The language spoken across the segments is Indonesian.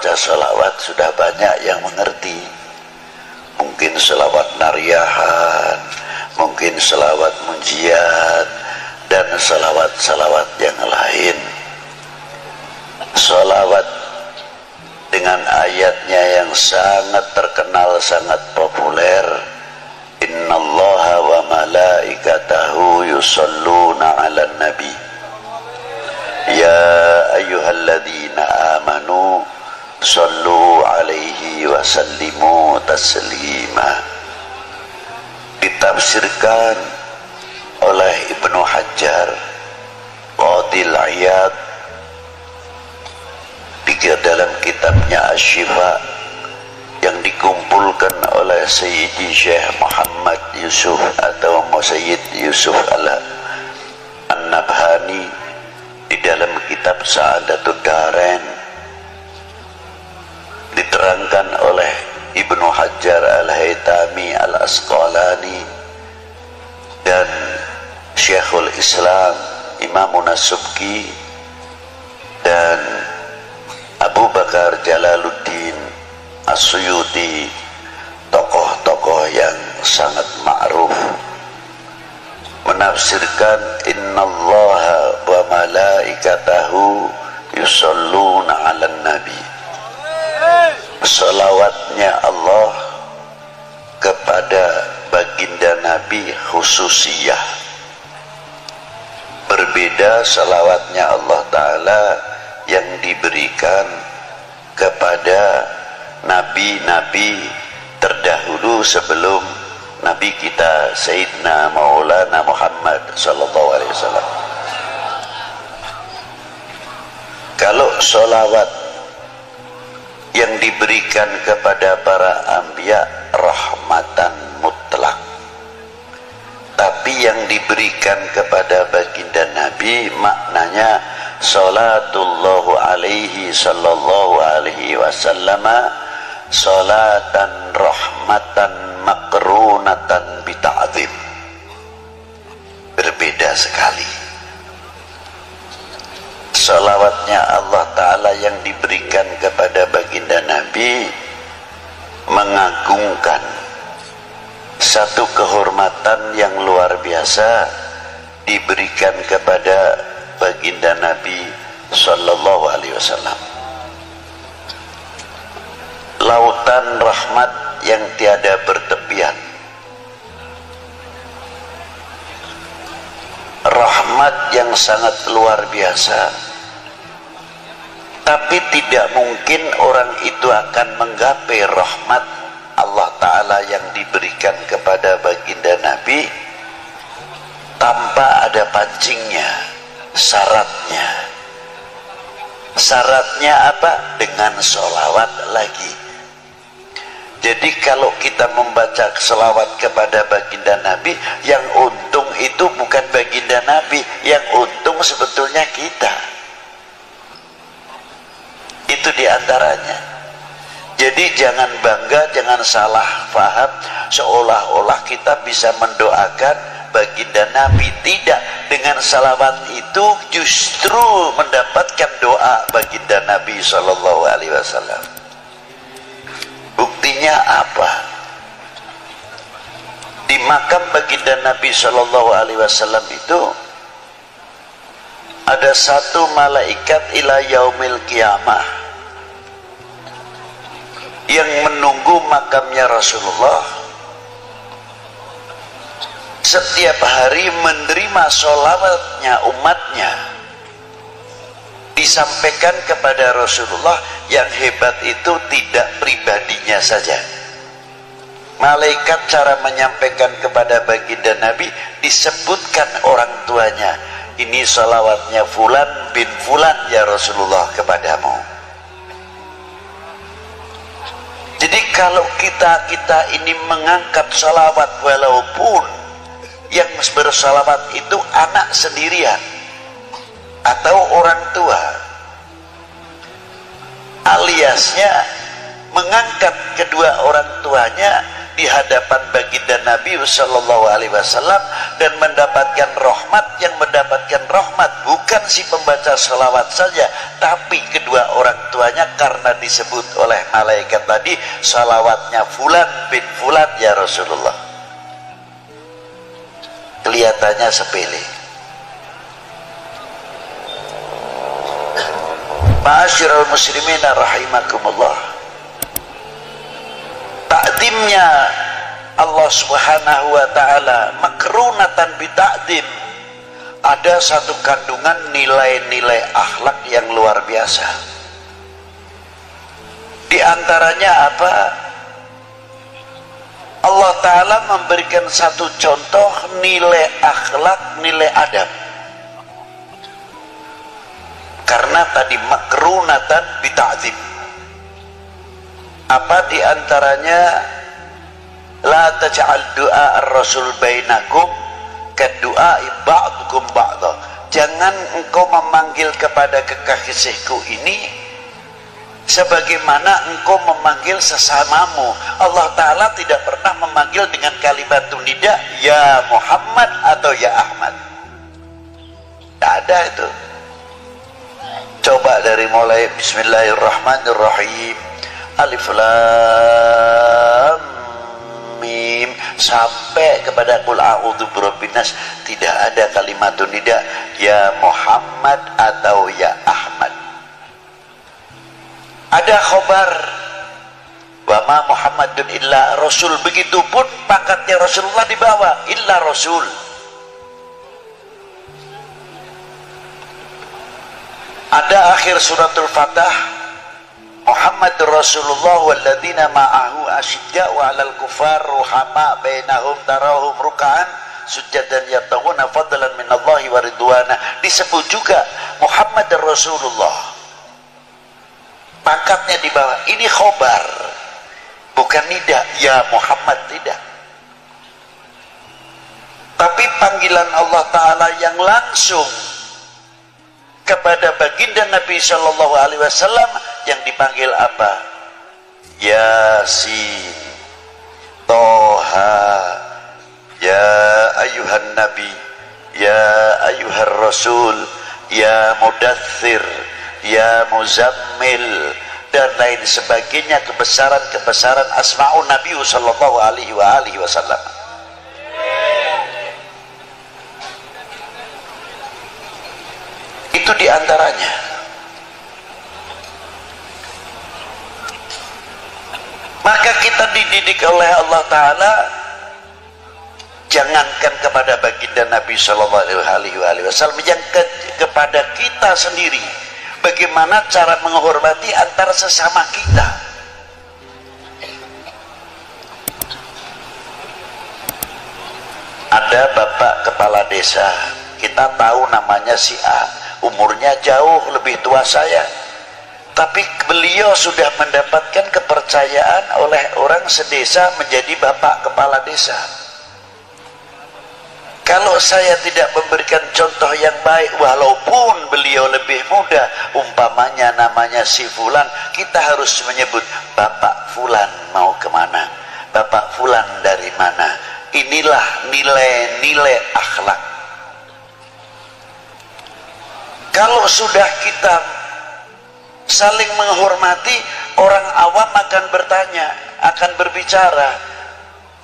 baca sholawat sudah banyak yang mengerti. Mungkin sholawat nariyahan, mungkin sholawat munjiat, dan sholawat-sholawat yang lain. Sholawat dengan ayatnya yang sangat terkenal, sangat populer, innallaha wa malaikatahu yusalluna ala nabi ya ayyuhalladzina amanu sallu alaihi wa sallimu taslima. Ditafsirkan oleh Ibnu Hajar Qadil Iyad dalam kitabnya Asy-Syifa yang dikumpulkan oleh Sayyidi Syekh Muhammad Yusuf atau Sayyid Yusuf An-Nabhani di dalam kitab Sa'adatud Darain. Diterangkan oleh Ibnu Hajar Al-Haytami Al-Asqalani dan Syekhul Islam Imamun As-Subki dan Abu Bakar Jalaluddin As-Suyuti, tokoh-tokoh yang sangat ma'ruf, menafsirkan innallaha wa malaikatahu yusalluna 'alan nabi. Salawatnya Allah kepada baginda Nabi khususiyah, berbeda salawatnya Allah Ta'ala yang diberikan kepada nabi-nabi terdahulu sebelum Nabi kita Sayyidina Maulana Muhammad sallallahu alaihi wasallam. Kalau sholawat yang diberikan kepada para anbiya rahmatan mutlak, tapi yang diberikan kepada baginda Nabi maknanya salatullahu alaihi sallallahu alaihi wasallama salatan rahmatan makrunatan bita'zim. Berbeda sekali. Salawatnya Allah Ta'ala yang diberikan kepada baginda Nabi mengagungkan satu kehormatan yang luar biasa diberikan kepada baginda Nabi sallallahu alaihi wasallam. Lautan rahmat yang tiada bertepian, rahmat yang sangat luar biasa, tapi tidak mungkin orang itu akan menggapai rahmat Allah Ta'ala yang diberikan kepada baginda Nabi tanpa ada pancingnya, syaratnya. Syaratnya apa? Dengan sholawat lagi. Jadi kalau kita membaca sholawat kepada baginda Nabi, yang untung itu bukan baginda Nabi, yang untung sebetulnya kita. Itu diantaranya. Jadi jangan bangga, jangan salah faham seolah-olah kita bisa mendoakan baginda Nabi. Tidak, dengan salawat itu justru mendapatkan doa baginda Nabi sallallahu alaihi wasallam. Buktinya apa? Di makam baginda Nabi sallallahu alaihi wasallam itu ada satu malaikat ila yaumil qiyamah yang menunggu makamnya Rasulullah, setiap hari menerima sholawatnya umatnya, disampaikan kepada Rasulullah. Yang hebat itu tidak pribadinya saja, malaikat cara menyampaikan kepada baginda Nabi disebutkan orang tuanya, ini sholawatnya fulan bin fulan ya Rasulullah kepadamu. Jadi kalau kita ini mengangkat sholawat, walaupun yang bersalawat itu anak sendirian atau orang tua, aliasnya mengangkat kedua orang tuanya di hadapan baginda Nabi sallallahu alaihi wasallam dan mendapatkan rahmat. Yang mendapatkan rahmat bukan si pembaca sholawat saja, tapi kedua orang tuanya karena disebut oleh malaikat tadi, salawatnya fulan bin fulan ya Rasulullah. Kelihatannya sepele. Ma'asyiral muslimin rahimakumullah, takdimnya Allah subhanahu wa ta'ala makrunatan bita'dim, ada satu kandungan nilai-nilai akhlak yang luar biasa. Di antaranya apa? Allah ta'ala memberikan satu contoh nilai akhlak, nilai adab. Karena tadi makrunatan bita'dim. Apa di antaranya? La taj'al du'a ar-rasul bainakum kadu'a ba'dukum ba'da. Jangan engkau memanggil kepada kekasihku ini sebagaimana engkau memanggil sesamamu. Allah Ta'ala tidak pernah memanggil dengan kalimat nida ya Muhammad atau ya Ahmad. Tidak ada itu. Coba dari mulai Bismillahirrahmanirrahim, Alif Lam Mim sampai kepada Qul a'udzu birabbin nas, tidak ada kalimat nida ya Muhammad atau ya Ahmad. Ada khobar wa ma Muhammadun illa rasul, begitupun pangkatnya Rasulullah di bawah illa rasul. Ada akhir suratul Fatah, Muhammadur Rasulullah walladzina ma'ahu asyidda'u 'alal kuffar ruhama bainahum tarahum ruk'an sujadan yabtaghuna fadlan minallahi wa ridwana. Disebut juga Muhammadur Rasulullah, pangkatnya di bawah. Ini khobar, bukan nida ya Muhammad, tidak. Tapi panggilan Allah Ta'ala yang langsung kepada baginda Nabi Shallallahu Alaihi Wasallam yang dipanggil apa? Yasin, Toha, ya ayuhan Nabi, ya ayuhan Rasul, ya Mudaththir, ya Muzammil, dan lain sebagainya, kebesaran-kebesaran asma'un Nabi Sallallahu Alaihi Wasallam. Itu diantaranya. Maka kita dididik oleh Allah Ta'ala, jangankan kepada baginda Nabi Sallallahu Alaihi Wasallam, yang kepada kita sendiri, bagaimana cara menghormati antara sesama kita. Ada bapak kepala desa, kita tahu namanya si A, umurnya jauh lebih tua saya, tapi beliau sudah mendapatkan kepercayaan oleh orang sedesa menjadi bapak kepala desa. Kalau saya tidak memberikan contoh yang baik, walaupun beliau lebih muda, umpamanya namanya si Fulan, kita harus menyebut Bapak Fulan mau kemana, Bapak Fulan dari mana. Inilah nilai-nilai akhlak. Kalau sudah kita saling menghormati, orang awam akan bertanya, akan berbicara,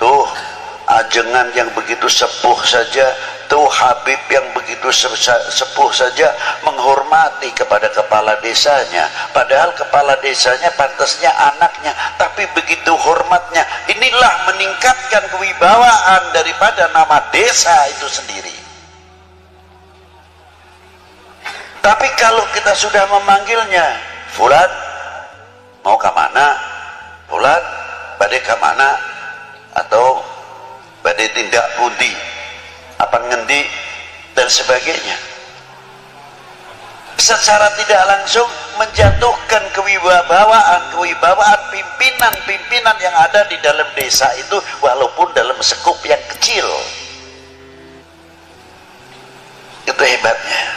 tuh ajengan yang begitu sepuh saja, tuh Habib yang begitu sepuh saja menghormati kepada kepala desanya, padahal kepala desanya pantasnya anaknya, tapi begitu hormatnya. Inilah meningkatkan kewibawaan daripada nama desa itu sendiri. Tapi kalau kita sudah memanggilnya, Fulan mau ke mana, Fulan badai ke mana, atau badai tindak pundi, apa ngendi, dan sebagainya, secara tidak langsung menjatuhkan kewibawaan pimpinan-pimpinan yang ada di dalam desa itu, walaupun dalam sekup yang kecil. Itu hebatnya.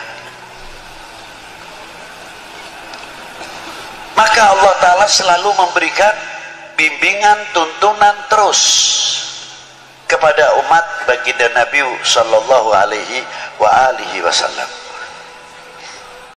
Maka Allah Ta'ala selalu memberikan bimbingan, tuntunan terus kepada umat baginda Nabi Sallallahu Alaihi Wasallam.